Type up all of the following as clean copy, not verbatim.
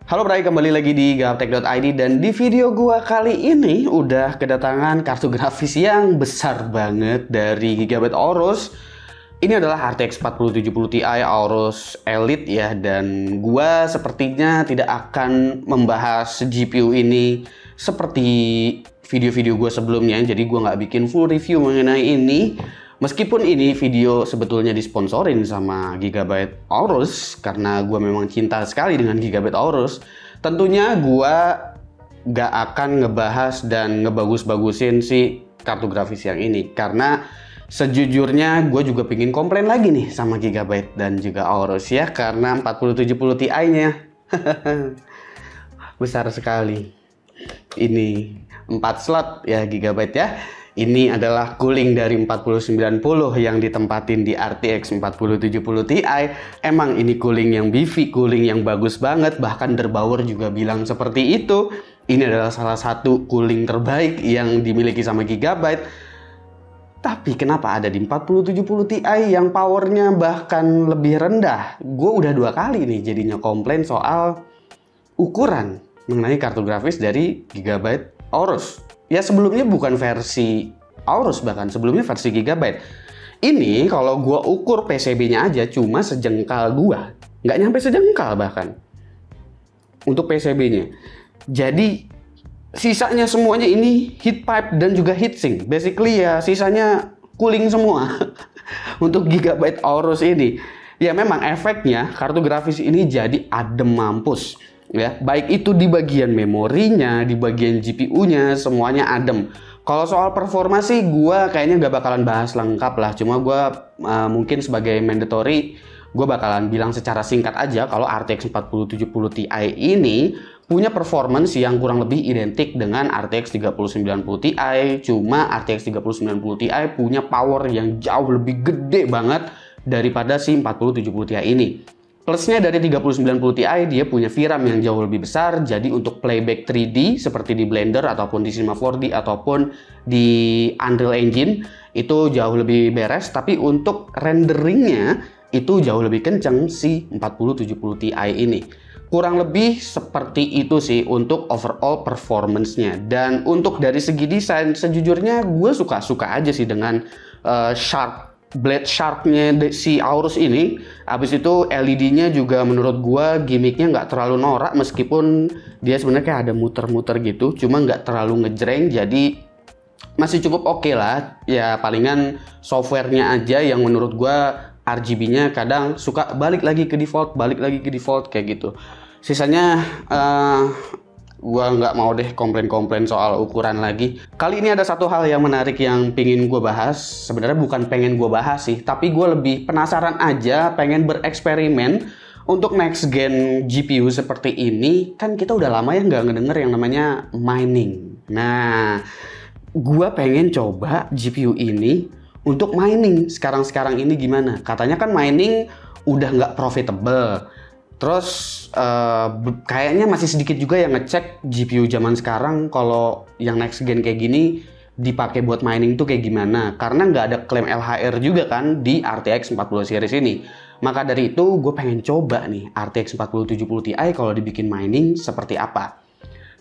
Halo Bray, kembali lagi di gaptek.id dan di video gua kali ini udah kedatangan kartu grafis yang besar banget dari Gigabyte Aorus. Ini adalah RTX 4070 Ti Aorus Elite ya, dan gua sepertinya tidak akan membahas GPU ini seperti video-video gua sebelumnya, jadi gua nggak bikin full review mengenai ini. Meskipun ini video sebetulnya disponsorin sama Gigabyte Aorus, karena gue memang cinta sekali dengan Gigabyte Aorus, tentunya gue gak akan ngebahas dan ngebagus-bagusin si kartu grafis yang ini. Karena sejujurnya gue juga pingin komplain lagi nih sama Gigabyte dan juga Aorus ya, karena 4070 Ti-nya besar sekali. Ini 4 slot ya Gigabyte ya. Ini adalah cooling dari 4090 yang ditempatin di RTX 4070 Ti. Emang ini cooling yang beefy, cooling yang bagus banget. Bahkan Derbauer juga bilang seperti itu. Ini adalah salah satu cooling terbaik yang dimiliki sama Gigabyte. Tapi kenapa ada di 4070 Ti yang powernya bahkan lebih rendah? Gue udah 2 kali nih jadinya komplain soal ukuran mengenai kartu grafis dari Gigabyte Aorus. Ya sebelumnya bukan versi Aorus, bahkan sebelumnya versi Gigabyte. Ini kalau gua ukur PCB-nya aja cuma sejengkal gua. Nggak nyampe sejengkal bahkan. Untuk PCB-nya. Jadi sisanya semuanya ini heat pipe dan juga heatsink. Basically ya sisanya cooling semua. Untuk Gigabyte Aorus ini. Ya memang efeknya kartu grafis ini jadi adem mampus. Ya, baik itu di bagian memorinya, di bagian GPU-nya, semuanya adem. Kalau soal performa sih gue kayaknya nggak bakalan bahas lengkap lah. Cuma gue mungkin sebagai mandatory, gue bakalan bilang secara singkat aja kalau RTX 4070 Ti ini punya performance yang kurang lebih identik dengan RTX 3090 Ti. Cuma RTX 3090 Ti punya power yang jauh lebih gede banget daripada si 4070 Ti ini. Plusnya dari 3090 Ti dia punya VRAM yang jauh lebih besar, jadi untuk playback 3D seperti di Blender ataupun di Cinema 4D ataupun di Unreal Engine itu jauh lebih beres, tapi untuk renderingnya itu jauh lebih kenceng si 4070 Ti ini. Kurang lebih seperti itu sih untuk overall performance-nya. Dan untuk dari segi desain, sejujurnya gue suka-suka aja sih dengan blade sharp-nya si Aorus ini. Habis itu LED-nya juga menurut gua gimmicknya nggak terlalu norak, meskipun dia sebenarnya kayak ada muter-muter gitu, cuma nggak terlalu ngejreng, jadi masih cukup oke lah. Ya palingan softwarenya aja yang menurut gua RGB-nya kadang suka balik lagi ke default kayak gitu. Sisanya gua nggak mau deh komplain-komplain soal ukuran lagi. Kali ini ada satu hal yang menarik yang pingin gue bahas. Sebenarnya bukan pengen gue bahas sih, tapi gue lebih penasaran aja, pengen bereksperimen untuk next gen GPU seperti ini. Kan kita udah lama ya nggak ngedenger yang namanya mining. Nah, gue pengen coba GPU ini untuk mining sekarang ini gimana. Katanya kan mining udah nggak profitable. Terus kayaknya masih sedikit juga yang ngecek GPU zaman sekarang kalau yang next gen kayak gini dipakai buat mining tuh kayak gimana. Karena nggak ada klaim LHR juga kan di RTX 40 series ini. Maka dari itu gue pengen coba nih RTX 4070 Ti kalau dibikin mining seperti apa.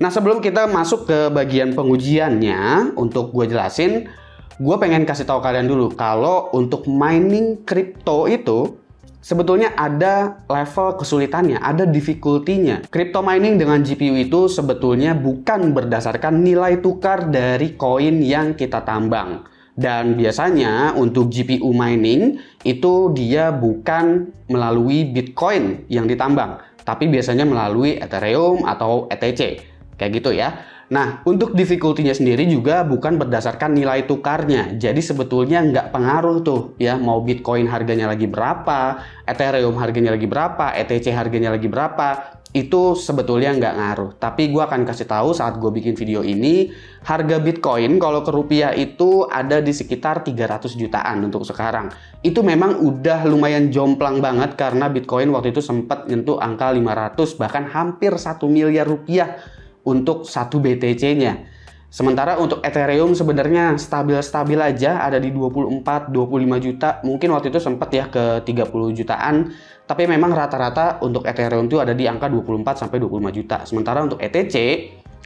Nah sebelum kita masuk ke bagian pengujiannya, untuk gue jelasin, gue pengen kasih tahu kalian dulu kalau untuk mining crypto itu sebetulnya ada level kesulitannya, ada difficulty-nya. Crypto mining dengan GPU itu sebetulnya bukan berdasarkan nilai tukar dari koin yang kita tambang. Dan biasanya untuk GPU mining itu dia bukan melalui Bitcoin yang ditambang, tapi biasanya melalui Ethereum atau ETC. Kayak gitu ya. Nah, untuk difficulty-nya sendiri juga bukan berdasarkan nilai tukarnya. Jadi sebetulnya nggak pengaruh tuh ya, mau Bitcoin harganya lagi berapa, Ethereum harganya lagi berapa, ETC harganya lagi berapa, itu sebetulnya nggak ngaruh. Tapi gue akan kasih tahu saat gue bikin video ini, harga Bitcoin kalau ke rupiah itu ada di sekitar 300 jutaan untuk sekarang. Itu memang udah lumayan jomplang banget karena Bitcoin waktu itu sempat nyentuh angka 500, bahkan hampir 1 miliar rupiah untuk satu BTC-nya. Sementara untuk Ethereum sebenarnya stabil-stabil aja, ada di 24-25 juta. Mungkin waktu itu sempat ya ke 30 jutaan. Tapi memang rata-rata untuk Ethereum itu ada di angka 24-25 juta. Sementara untuk ETC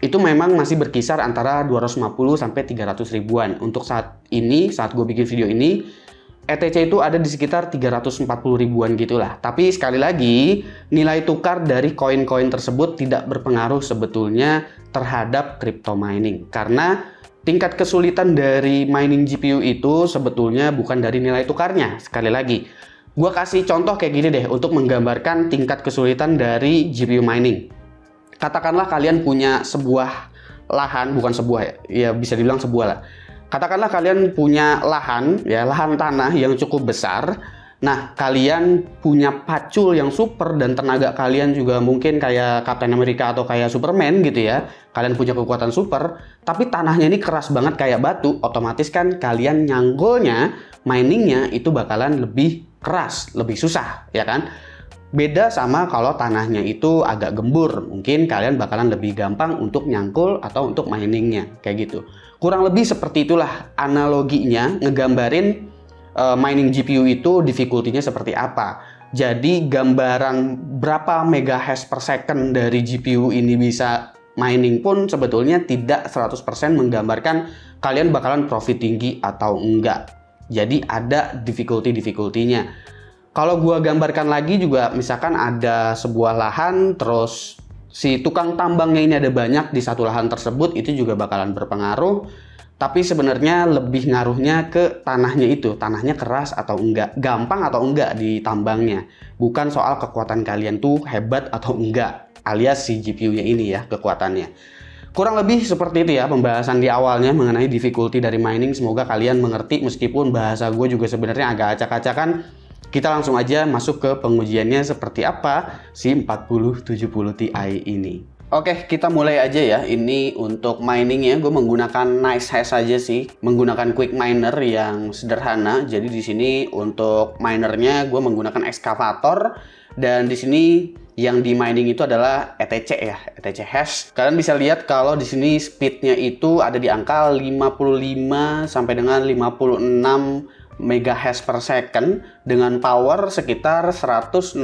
itu memang masih berkisar antara 250 sampai 300 ribuan. Untuk saat ini, saat gue bikin video ini, ETC itu ada di sekitar 340 ribuan gitulah. Tapi sekali lagi, nilai tukar dari koin-koin tersebut tidak berpengaruh sebetulnya terhadap crypto mining. Karena tingkat kesulitan dari mining GPU itu sebetulnya bukan dari nilai tukarnya. Sekali lagi, gua kasih contoh kayak gini deh untuk menggambarkan tingkat kesulitan dari GPU mining. Katakanlah kalian punya sebuah lahan, bukan sebuah ya bisa dibilang sebuah lah. Katakanlah kalian punya lahan, ya lahan tanah yang cukup besar. Nah, kalian punya pacul yang super dan tenaga kalian juga mungkin kayak Captain America atau kayak Superman gitu ya. Kalian punya kekuatan super, tapi tanahnya ini keras banget kayak batu. Otomatis kan kalian nyanggolnya, miningnya itu bakalan lebih keras, lebih susah, ya kan? Beda sama kalau tanahnya itu agak gembur, mungkin kalian bakalan lebih gampang untuk nyangkul atau untuk miningnya, kayak gitu. Kurang lebih seperti itulah analoginya ngegambarin mining GPU itu difficulty-nya seperti apa. Jadi gambaran berapa megahash per second dari GPU ini bisa mining pun sebetulnya tidak 100% menggambarkan kalian bakalan profit tinggi atau enggak. Jadi ada difficulty-nya. Kalau gua gambarkan lagi juga, misalkan ada sebuah lahan, terus si tukang tambangnya ini ada banyak di satu lahan tersebut, itu juga bakalan berpengaruh. Tapi sebenarnya lebih ngaruhnya ke tanahnya itu, tanahnya keras atau enggak, gampang atau enggak ditambangnya. Bukan soal kekuatan kalian tuh hebat atau enggak, alias si GPU-nya ini ya, kekuatannya. Kurang lebih seperti itu ya pembahasan di awalnya mengenai difficulty dari mining. Semoga kalian mengerti meskipun bahasa gue juga sebenarnya agak acak-acakan. Kita langsung aja masuk ke pengujiannya seperti apa si 4070 Ti ini. Oke, kita mulai aja ya. Ini untuk miningnya gue menggunakan NiceHash aja sih, menggunakan quick miner yang sederhana. Jadi di sini untuk minernya gue menggunakan excavator dan di sini yang di mining itu adalah ETC ya, ETC hash. Kalian bisa lihat kalau di sini speednya itu ada di angka 55 sampai dengan 56 megahash per second dengan power sekitar 160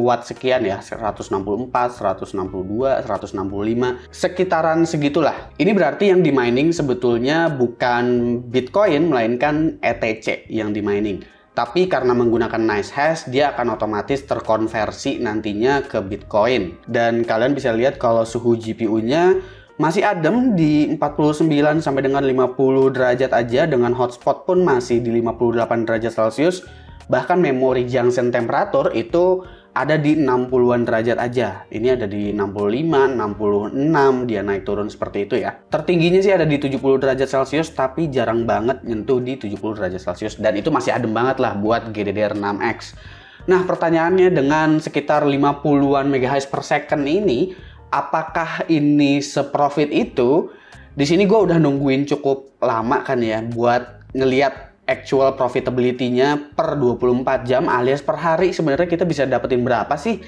watt sekian ya, 164, 162, 165, sekitaran segitulah. Ini berarti yang di mining sebetulnya bukan Bitcoin melainkan ETC yang di mining. Tapi karena menggunakan NiceHash, dia akan otomatis terkonversi nantinya ke Bitcoin. Dan kalian bisa lihat kalau suhu GPU-nya masih adem di 49 sampai dengan 50 derajat aja, dengan hotspot pun masih di 58 derajat Celcius. Bahkan memori junction temperatur itu ada di 60-an derajat aja. Ini ada di 65, 66, dia naik turun seperti itu ya. Tertingginya sih ada di 70 derajat Celcius, tapi jarang banget nyentuh di 70 derajat Celcius. Dan itu masih adem banget lah buat GDDR6X. Nah, pertanyaannya dengan sekitar 50-an MHz per second ini, apakah ini seprofit itu? Di sini gue udah nungguin cukup lama kan ya buat ngeliat actual profitability-nya per 24 jam alias per hari. Sebenarnya kita bisa dapetin berapa sih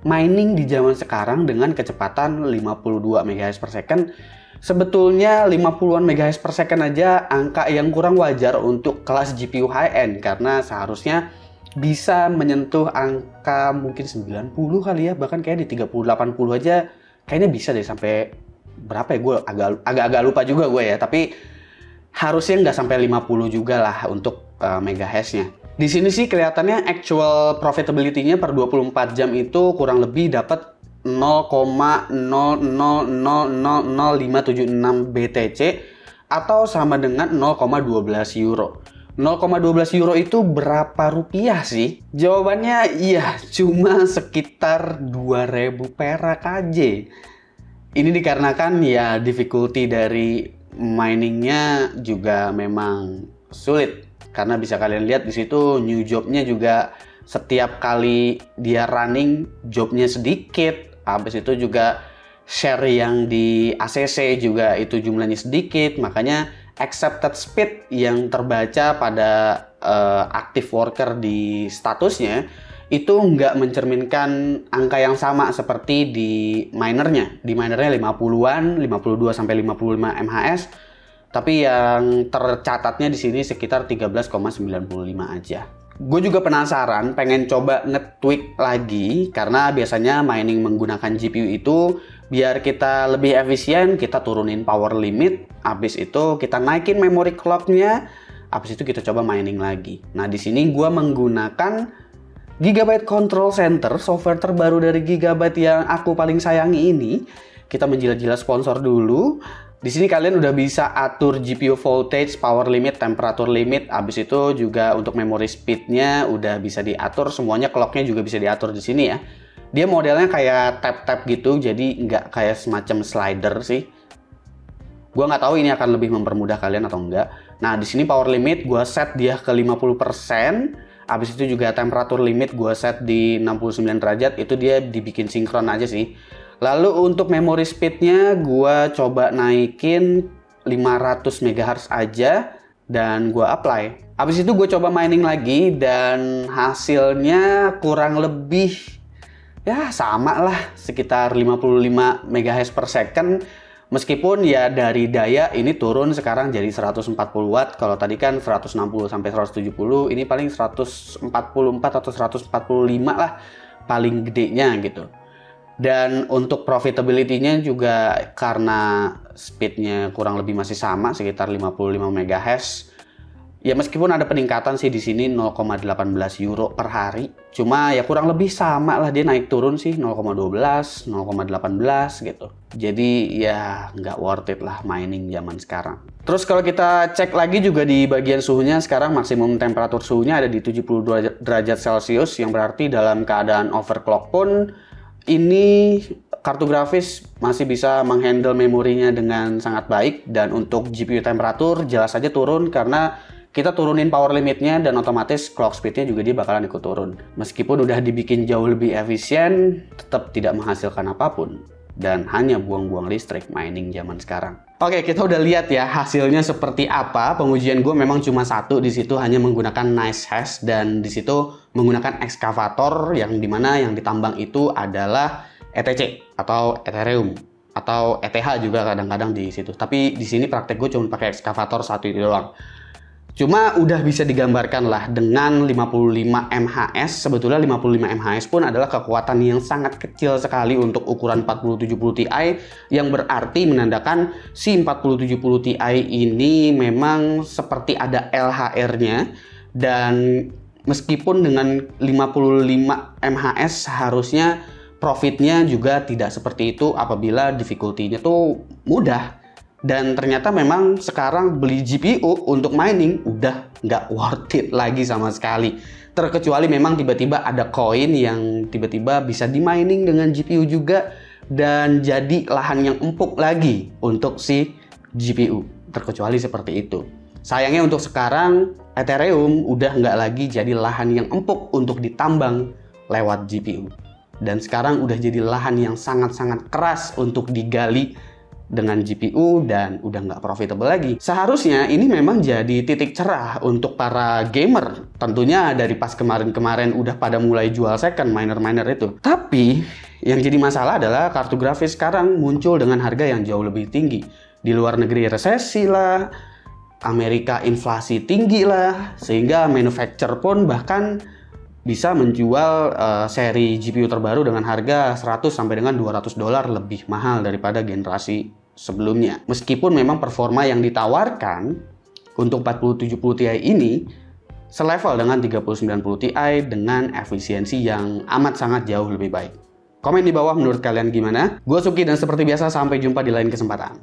mining di zaman sekarang dengan kecepatan 52 MHz per second? Sebetulnya 50-an MHz per second aja angka yang kurang wajar untuk kelas GPU high-end, karena seharusnya bisa menyentuh angka mungkin 90 kali ya, bahkan kayak di 30-80 aja kayaknya bisa deh, sampai berapa ya, gue agak lupa juga gue ya, tapi harusnya nggak sampai 50 juga lah untuk megahash-nya. Di sini sih kelihatannya actual profitability-nya per 24 jam itu kurang lebih dapat 0,00000576 BTC atau sama dengan 0,12 euro. 0,12 euro itu berapa rupiah sih? Jawabannya iya, cuma sekitar 2000 perak aja. Ini dikarenakan ya difficulty dari miningnya juga memang sulit. Karena bisa kalian lihat di situ new job-nya juga setiap kali dia running jobnya sedikit. Habis itu juga share yang di ACC juga itu jumlahnya sedikit, makanya accepted speed yang terbaca pada active worker di statusnya itu nggak mencerminkan angka yang sama seperti di minernya. Di minernya 50-an, 52 sampai 55 MHz, tapi yang tercatatnya di sini sekitar 13,95 aja. Gue juga penasaran, pengen coba nge-tweak lagi, karena biasanya mining menggunakan GPU itu biar kita lebih efisien, kita turunin power limit, habis itu kita naikin memory clock-nya, habis itu kita coba mining lagi. Nah, di sini gue menggunakan Gigabyte Control Center, software terbaru dari Gigabyte yang aku paling sayangi ini. Kita menjilat-jilat sponsor dulu. Di sini kalian udah bisa atur GPU voltage, power limit, temperature limit. Habis itu juga untuk memory speed-nya udah bisa diatur. Semuanya clock-nya juga bisa diatur di sini ya. Dia modelnya kayak tab-tab gitu, jadi nggak kayak semacam slider sih. Gua nggak tahu ini akan lebih mempermudah kalian atau enggak. Nah, di sini power limit gua set dia ke 50%. Habis itu juga temperature limit gue set di 69 derajat, itu dia dibikin sinkron aja sih. Lalu untuk memory speednya gue coba naikin 500 MHz aja dan gue apply. Habis itu gue coba mining lagi dan hasilnya kurang lebih ya sama lah, sekitar 55 MHz per second. Meskipun ya dari daya ini turun sekarang jadi 140 watt. Kalau tadi kan 160 sampai 170, ini paling 144 atau 145 lah paling gedenya gitu. Dan untuk profitability-nya juga karena speed-nya kurang lebih masih sama sekitar 55 MHz. Ya meskipun ada peningkatan sih di sini 0,18 euro per hari. Cuma ya kurang lebih sama lah, dia naik turun sih 0,12, 0,18 gitu. Jadi ya nggak worth it lah mining zaman sekarang. Terus kalau kita cek lagi juga di bagian suhunya, sekarang maksimum temperatur suhunya ada di 72 derajat Celcius, yang berarti dalam keadaan overclock pun ini kartu grafis masih bisa menghandle memorinya dengan sangat baik. Dan untuk GPU temperatur jelas saja turun karena kita turunin power limitnya dan otomatis clock speednya juga dia bakalan ikut turun. Meskipun udah dibikin jauh lebih efisien, tetap tidak menghasilkan apapun dan hanya buang-buang listrik mining zaman sekarang. Oke, kita udah lihat ya hasilnya seperti apa. Pengujian gue memang cuma satu, di situ hanya menggunakan NiceHash dan di situ menggunakan ekskavator yang dimana yang ditambang itu adalah ETC atau Ethereum atau ETH juga kadang-kadang di situ. Tapi di sini praktek gue cuma pakai ekskavator satu itu doang. Cuma udah bisa digambarkan lah dengan 55 MHz. Sebetulnya 55 MHz pun adalah kekuatan yang sangat kecil sekali untuk ukuran 4070 Ti, yang berarti menandakan si 4070 Ti ini memang seperti ada LHR-nya. Dan meskipun dengan 55 MHz harusnya profitnya juga tidak seperti itu apabila difficulty-nya tuh mudah. Dan ternyata memang sekarang beli GPU untuk mining udah nggak worth it lagi sama sekali. Terkecuali memang tiba-tiba ada koin yang tiba-tiba bisa di mining dengan GPU juga dan jadi lahan yang empuk lagi untuk si GPU. Terkecuali seperti itu. Sayangnya untuk sekarang Ethereum udah nggak lagi jadi lahan yang empuk untuk ditambang lewat GPU. Dan sekarang udah jadi lahan yang sangat-sangat keras untuk digali dengan GPU dan udah nggak profitable lagi. Seharusnya ini memang jadi titik cerah untuk para gamer. Tentunya dari pas kemarin-kemarin udah pada mulai jual second miner-miner itu. Tapi yang jadi masalah adalah kartu grafis sekarang muncul dengan harga yang jauh lebih tinggi. Di luar negeri resesi lah, Amerika inflasi tinggi lah, sehingga manufacturer pun bahkan bisa menjual seri GPU terbaru dengan harga 100 sampai dengan $200 lebih mahal daripada generasi sebelumnya. Meskipun memang performa yang ditawarkan untuk 4070 Ti ini selevel dengan 3090 Ti dengan efisiensi yang amat sangat jauh lebih baik. Komen di bawah menurut kalian gimana? Gue Suki dan seperti biasa sampai jumpa di lain kesempatan.